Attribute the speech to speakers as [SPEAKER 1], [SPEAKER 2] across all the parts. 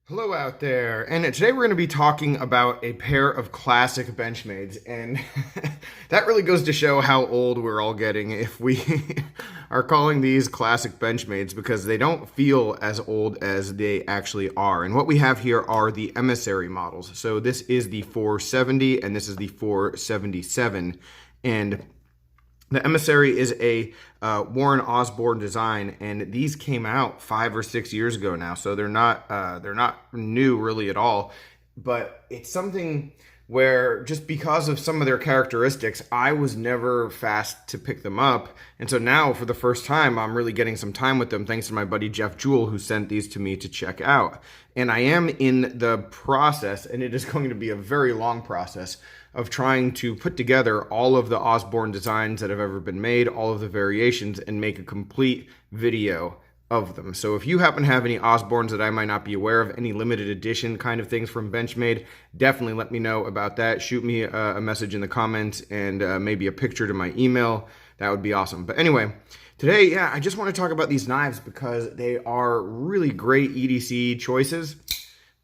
[SPEAKER 1] Hello out there, and today we're going to be talking about a pair of classic Benchmades, and that really goes to show how old we're all getting if we are calling these classic Benchmades because they don't feel as old as they actually are. And what we have here are the Emissary models. So this is the 470 and this is the 477, and the Emissary is a Warren Osborne design, and these came out 5 or 6 years ago now, so they're not new really at all. But it's something where just because of some of their characteristics, I was never fast to pick them up, and so now for the first time, I'm really getting some time with them thanks to my buddy Jeff Jewell, who sent these to me to check out. And I am in the process, and it is going to be a very long process of trying to put together all of the Osborne designs that have ever been made, all of the variations, and make a complete video of them. So if you happen to have any Osbornes that I might not be aware of, any limited edition kind of things from Benchmade, definitely let me know about that. Shoot me a message in the comments and maybe a picture to my email. That would be awesome. But anyway, today, yeah, I just want to talk about these knives because they are really great EDC choices,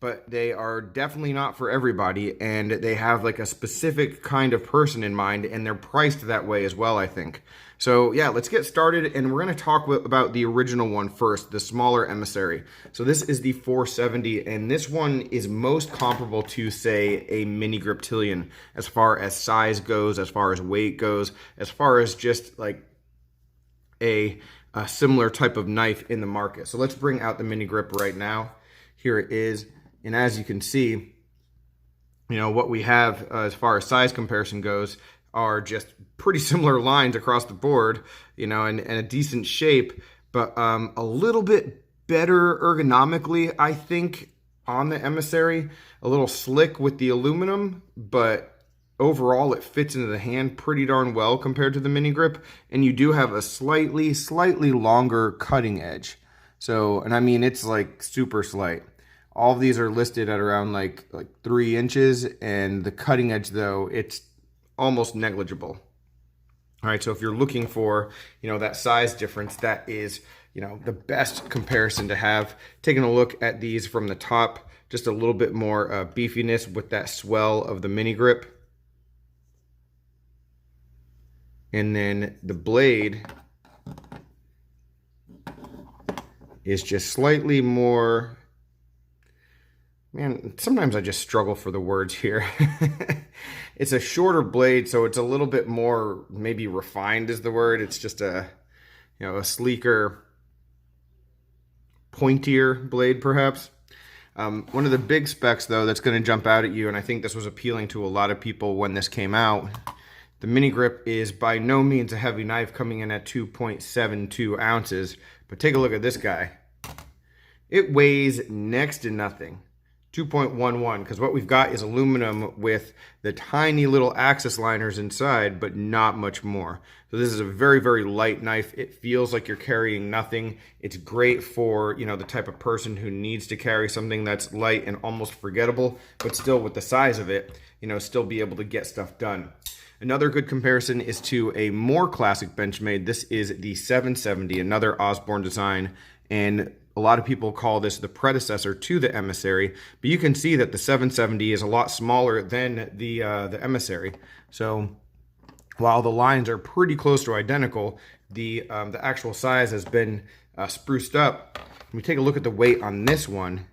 [SPEAKER 1] but they are definitely not for everybody, and they have like a specific kind of person in mind, and they're priced that way as well, I think. So yeah, let's get started, and we're going to talk about the original one first, the smaller Emissary. So this is the 470, and this one is most comparable to, say, a mini Griptilian as far as size goes, as far as weight goes, as far as just like a similar type of knife in the market. So let's bring out the mini grip right now. Here it is. And as you can see, what we have as far as size comparison goes are just pretty similar lines across the board, and a decent shape, but a little bit better ergonomically, I think, on the Emissary. A little slick with the aluminum, but overall it fits into the hand pretty darn well compared to the mini grip. And you do have a slightly longer cutting edge. So, and I mean, it's like super slight. All of these are listed at around like 3 inches, and the cutting edge, though, it's almost negligible. All right, so if you're looking for, that size difference, that is, the best comparison to have. Taking a look at these from the top, just a little bit more beefiness with that swell of the mini grip. And then the blade is just slightly more. Man, sometimes I just struggle for the words here. It's a shorter blade, so it's a little bit more, maybe refined is the word. It's just a sleeker, pointier blade, perhaps. One of the big specs, though, that's going to jump out at you, and I think this was appealing to a lot of people when this came out, the mini grip is by no means a heavy knife, coming in at 2.72 ounces. But take a look at this guy. It weighs next to nothing. 2.11, because what we've got is aluminum with the tiny little axis liners inside, but not much more. So this is a very, very light knife. It feels like you're carrying nothing. It's great for, the type of person who needs to carry something that's light and almost forgettable, but still with the size of it, still be able to get stuff done. Another good comparison is to a more classic Benchmade. This is the 770, another Osborne design, and a lot of people call this the predecessor to the Emissary, but you can see that the 770 is a lot smaller than the Emissary. So while the lines are pretty close to identical, the actual size has been spruced up. When we take a look at the weight on this one,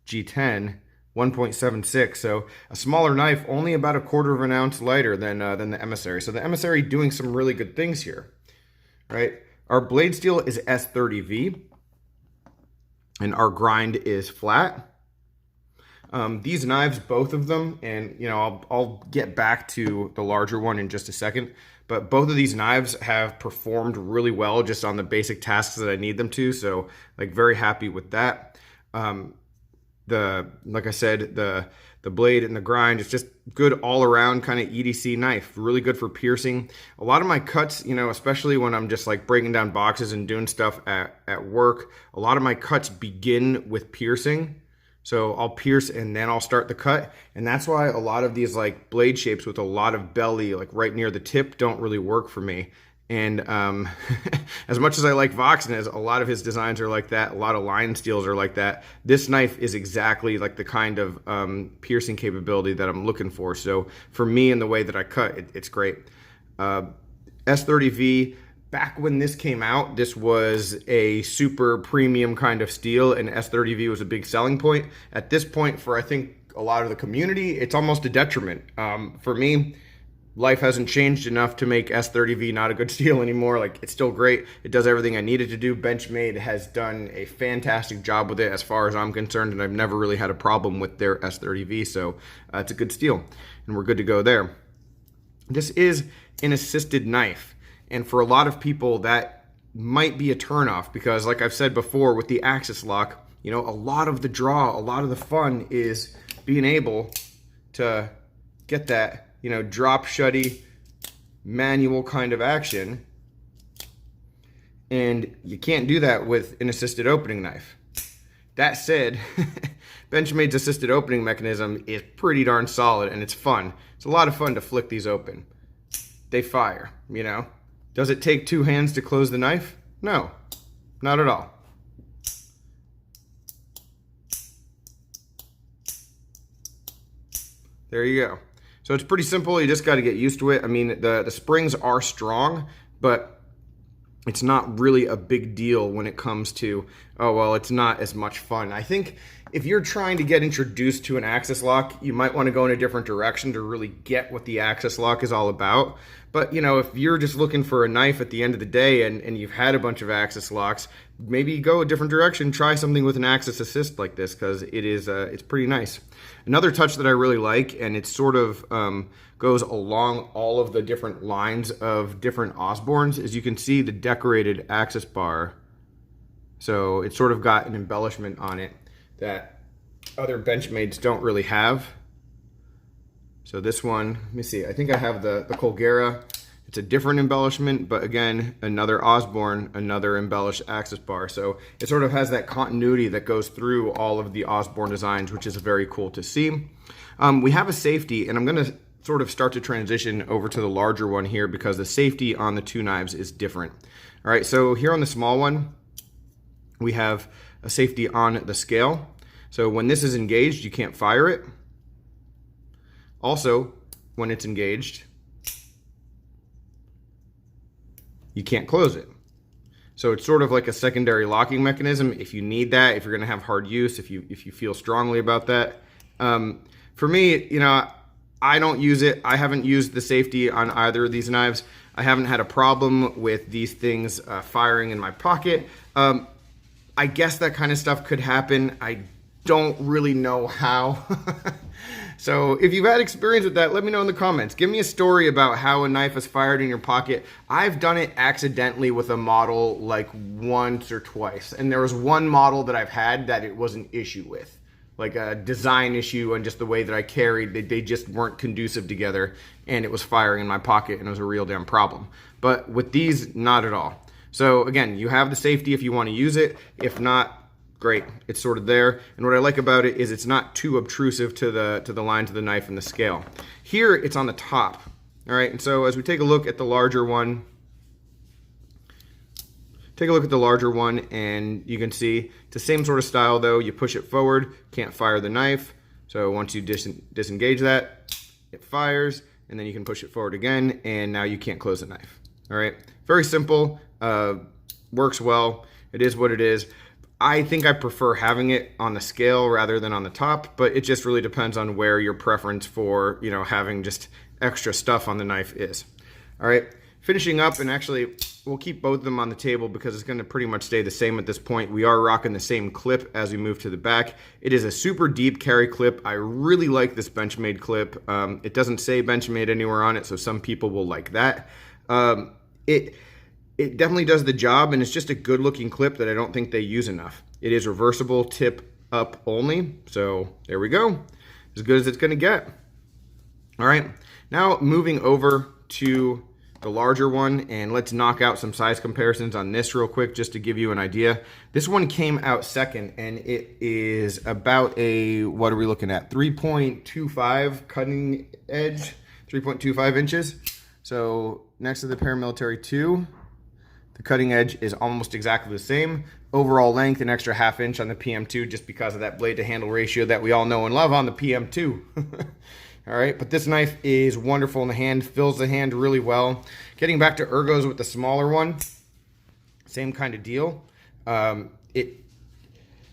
[SPEAKER 1] G10, 1.76, so a smaller knife, only about 1/4 of an ounce lighter than the Emissary. So the Emissary doing some really good things here, right? Our blade steel is S30V. And our grind is flat. These knives, both of them, and I'll get back to the larger one in just a second, but both of these knives have performed really well just on the basic tasks that I need them to, so like very happy with that. Like I said, the blade and the grind is just good all around kind of EDC knife. Really good for piercing. A lot of my cuts, especially when I'm just like breaking down boxes and doing stuff at work, a lot of my cuts begin with piercing. So I'll pierce and then I'll start the cut. And that's why a lot of these like blade shapes with a lot of belly, like right near the tip, don't really work for me. And as much as I like Voxnez, a lot of his designs are like that. A lot of line steels are like that. This knife is exactly like the kind of piercing capability that I'm looking for. So for me and the way that I cut, it's great. S30V, back when this came out, this was a super premium kind of steel, and S30V was a big selling point. At this point, for I think a lot of the community, it's almost a detriment. For me, life hasn't changed enough to make S30V not a good steel anymore. Like, it's still great. It does everything I needed to do. Benchmade has done a fantastic job with it as far as I'm concerned, and I've never really had a problem with their S30V, so it's a good steel, and we're good to go there. This is an assisted knife, and for a lot of people that might be a turnoff because, like I've said before, with the Axis lock, you know, a lot of the draw, a lot of the fun is being able to get that, you know, drop shutty manual kind of action, and you can't do that with an assisted opening knife. That said, Benchmade's assisted opening mechanism is pretty darn solid, and it's fun. It's a lot of fun to flick these open. They fire, you know. Does it take two hands to close the knife? No, not at all. There you go. So it's pretty simple. You just got to get used to it. I mean, the springs are strong, but it's not really a big deal when it comes to, oh, well, it's not as much fun. I think if you're trying to get introduced to an Axis lock, you might want to go in a different direction to really get what the Axis lock is all about. But, you know, if you're just looking for a knife at the end of the day and you've had a bunch of Axis locks, maybe go a different direction. Try something with an Axis assist like this, because it's pretty nice. Another touch that I really like, and it sort of goes along all of the different lines of different Osbornes, is you can see the decorated Axis bar. So it's sort of got an embellishment on it that other Benchmades don't really have. So this one, let me see, I think I have the Colgera. It's a different embellishment, but again, another Osborne, another embellished Axis bar. So it sort of has that continuity that goes through all of the Osborne designs, which is very cool to see. We have a safety, and I'm gonna sort of start to transition over to the larger one here because the safety on the two knives is different. All right, so here on the small one, we have a safety on the scale. So when this is engaged, you can't fire it. Also, when it's engaged, you can't close it. So it's sort of like a secondary locking mechanism if you need that, if you're gonna have hard use, if you feel strongly about that. For me, you know, I don't use it. I haven't used the safety on either of these knives. I haven't had a problem with these things firing in my pocket. I guess that kind of stuff could happen. I don't really know how. So if you've had experience with that, let me know in the comments. Give me a story about how a knife is fired in your pocket. I've done it accidentally with a model like once or twice. And there was one model that I've had that it was an issue with. Like a design issue and just the way that I carried, they just weren't conducive together, and it was firing in my pocket, and it was a real damn problem. But with these, not at all. So again, you have the safety if you want to use it. If not, great, it's sort of there. And what I like about it is it's not too obtrusive to the lines of the knife and the scale. Here, it's on the top. All right, and so as we take a look at the larger one, and you can see it's the same sort of style though. You push it forward, can't fire the knife. So once you disengage that, it fires, and then you can push it forward again, and now you can't close the knife. All right, very simple, works well. It is what it is. I think I prefer having it on the scale rather than on the top, but it just really depends on where your preference for, you know, having just extra stuff on the knife is. All right, finishing up, and actually we'll keep both of them on the table because it's going to pretty much stay the same at this point. We are rocking the same clip as we move to the back. It is a super deep carry clip. I really like this Benchmade clip. It doesn't say Benchmade anywhere on it, so some people will like that. It definitely does the job, and it's just a good looking clip that I don't think they use enough. It is reversible, tip up only. So there we go. As good as it's gonna get. All right, now moving over to the larger one, and let's knock out some size comparisons on this real quick just to give you an idea. This one came out second, and it is about a, what are we looking at? 3.25 cutting edge, 3.25 inches. So next to the Paramilitary 2, the cutting edge is almost exactly the same. Overall length, an extra ½ inch on the PM2 just because of that blade to handle ratio that we all know and love on the PM2. All right, but this knife is wonderful in the hand, fills the hand really well. Getting back to ergos with the smaller one, same kind of deal. It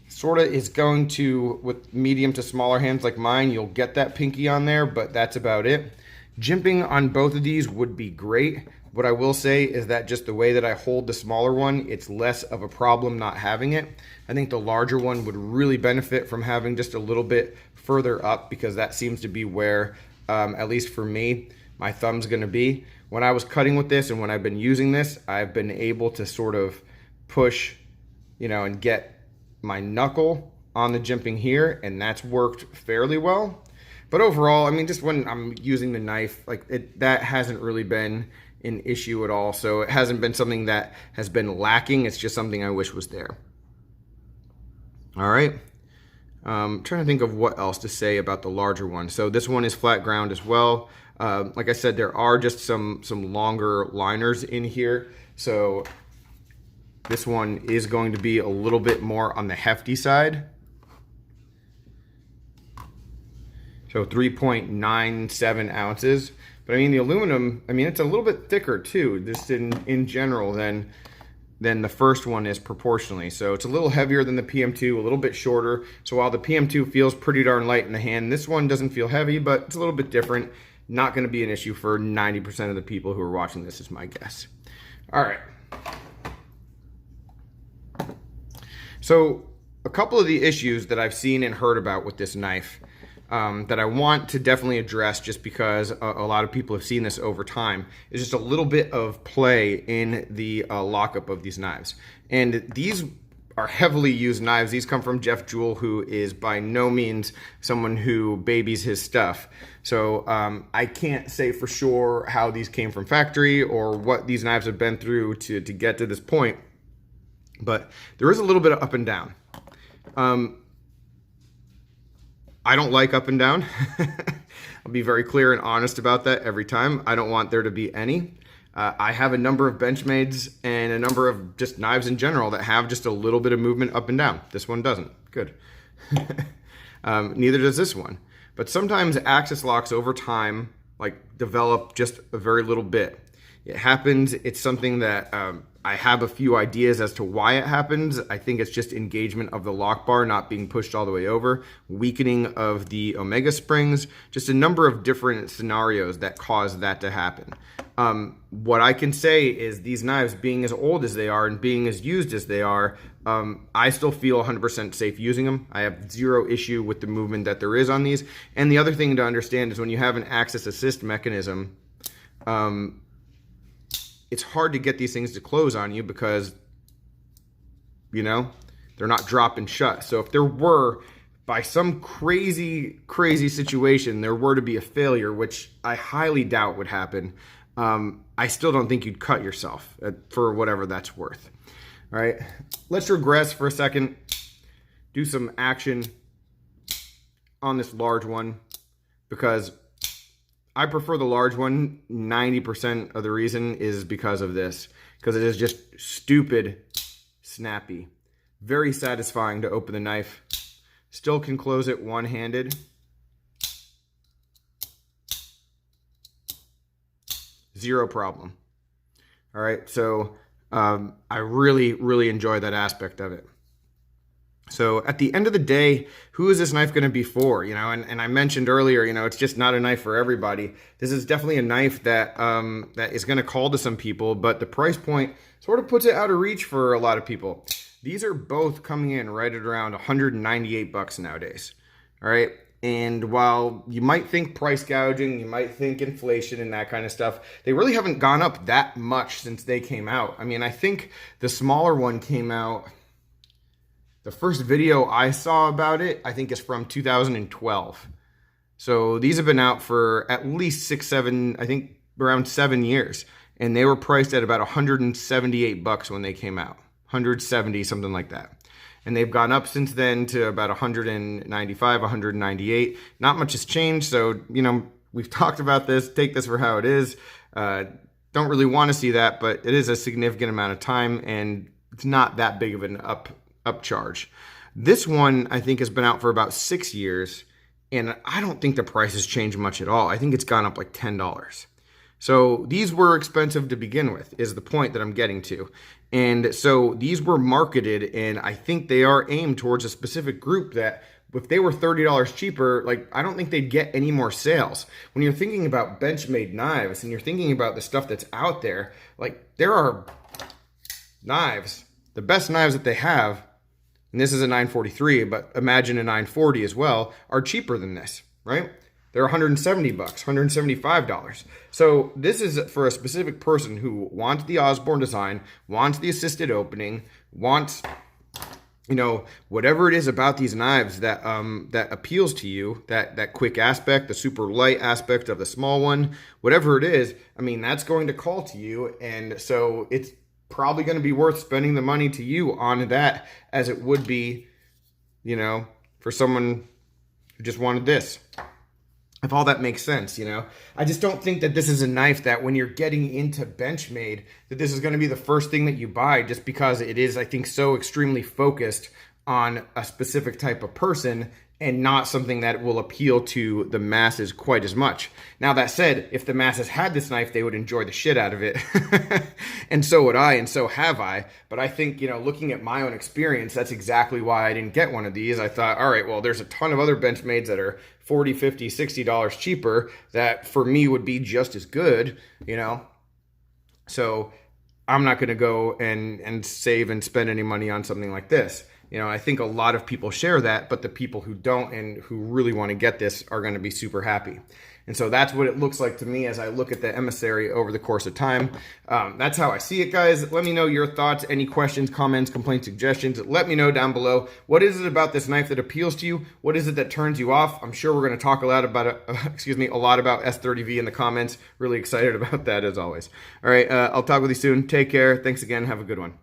[SPEAKER 1] sort of is going to, with medium to smaller hands like mine, you'll get that pinky on there, but that's about it. Jimping on both of these would be great. What I will say is that just the way that I hold the smaller one, it's less of a problem not having it. I think the larger one would really benefit from having just a little bit further up, because that seems to be where, at least for me, my thumb's gonna be. When I was cutting with this and when I've been using this, I've been able to sort of push, you know, and get my knuckle on the jimping here, and that's worked fairly well. But overall, I mean, just when I'm using the knife, like that hasn't really been an issue at all. So it hasn't been something that has been lacking. It's just something I wish was there. All right. Trying to think of what else to say about the larger one. So this one is flat ground as well. Like I said, there are just some longer liners in here. So this one is going to be a little bit more on the hefty side. So 3.97 ounces. But I mean, the aluminum, I mean, it's a little bit thicker too, just in general than the first one is proportionally. So it's a little heavier than the PM2, a little bit shorter. So while the PM2 feels pretty darn light in the hand, this one doesn't feel heavy, but it's a little bit different. Not gonna be an issue for 90% of the people who are watching this, is my guess. All right. So a couple of the issues that I've seen and heard about with this knife that I want to definitely address, just because a lot of people have seen this over time, is just a little bit of play in the lockup of these knives. And these are heavily used knives. These come from Jeff Jewell, who is by no means someone who babies his stuff. So I can't say for sure how these came from factory or what these knives have been through to get to this point, but there is a little bit of up and down. I don't like up and down. I'll be very clear and honest about that every time. I don't want there to be any. I have a number of Benchmades and a number of just knives in general that have just a little bit of movement up and down. This one doesn't. Good. Neither does this one. But sometimes axis locks over time like develop just a very little bit. It happens. It's something that I have a few ideas as to why it happens. I think it's just engagement of the lock bar not being pushed all the way over, weakening of the Omega springs, just a number of different scenarios that cause that to happen. What I can say is these knives, being as old as they are and being as used as they are, I still feel 100% safe using them. I have zero issue with the movement that there is on these. And the other thing to understand is when you have an axis assist mechanism, it's hard to get these things to close on you because, you know, they're not dropping shut. So if there were, by some crazy situation, there were to be a failure, which I highly doubt would happen, I still don't think you'd cut yourself for whatever that's worth. All right, let's regress for a second, do some action on this large one, because I prefer the large one. 90% of the reason is because of this, because it is just stupid snappy. Very satisfying to open the knife. Still can close it one-handed. Zero problem. All right, so I really enjoy that aspect of it. So at the end of the day, who is this knife going to be for? You know, and I mentioned earlier, you know, it's just not a knife for everybody. This is definitely a knife that that is going to call to some people, but the price point sort of puts it out of reach for a lot of people. These are both coming in right at around 198 bucks nowadays. All right. And while you might think price gouging, you might think inflation and that kind of stuff, they really haven't gone up that much since they came out. I mean, I think the smaller one came out, the first video I saw about it, I think is from 2012. So these have been out for at least 6, 7, I think around 7 years. And they were priced at about 178 bucks when they came out. 170, something like that. And they've gone up since then to about 195, 198. Not much has changed. So, you know, we've talked about this. Take this for how it is. Don't don't really want to see that, but it is a significant amount of time and it's not that big of an upcharge. This one, I think, has been out for about 6 years, and I don't think the price has changed much at all. I think it's gone up like $10. So these were expensive to begin with, is the point that I'm getting to. And so these were marketed, and I think they are aimed towards a specific group that if they were $30 cheaper, like, I don't think they'd get any more sales. When you're thinking about Benchmade knives and you're thinking about the stuff that's out there, like, there are knives, the best knives that they have, and this is a 943, but imagine a 940 as well, are cheaper than this, right? They're $170, $175. So this is for a specific person who wants the Osborne design, wants the assisted opening, wants, you know, whatever it is about these knives that that appeals to you, that quick aspect, the super light aspect of the small one, whatever it is, I mean, that's going to call to you. And so it's probably going to be worth spending the money to you on that as it would be, you know, for someone who just wanted this. If all that makes sense, you know. I just don't think that this is a knife that when you're getting into Benchmade, that this is going to be the first thing that you buy, just because it is, I think, so extremely focused on a specific type of person and not something that will appeal to the masses quite as much. Now, that said, if the masses had this knife, they would enjoy the shit out of it. And so would I, and so have I. But I think, you know, looking at my own experience, that's exactly why I didn't get one of these. I thought, all right, well, there's a ton of other Benchmades that are $40, $50, $60 cheaper that for me would be just as good, you know. So I'm not going to go and save and spend any money on something like this. You know, I think a lot of people share that, but the people who don't and who really want to get this are going to be super happy. And so that's what it looks like to me as I look at the Emissary over the course of time. That's how I see it, guys. Let me know your thoughts, any questions, comments, complaints, suggestions. Let me know down below. What is it about this knife that appeals to you? What is it that turns you off? I'm sure we're going to talk a lot about a lot about S30V in the comments. Really excited about that as always. All right, I'll talk with you soon. Take care. Thanks again. Have a good one.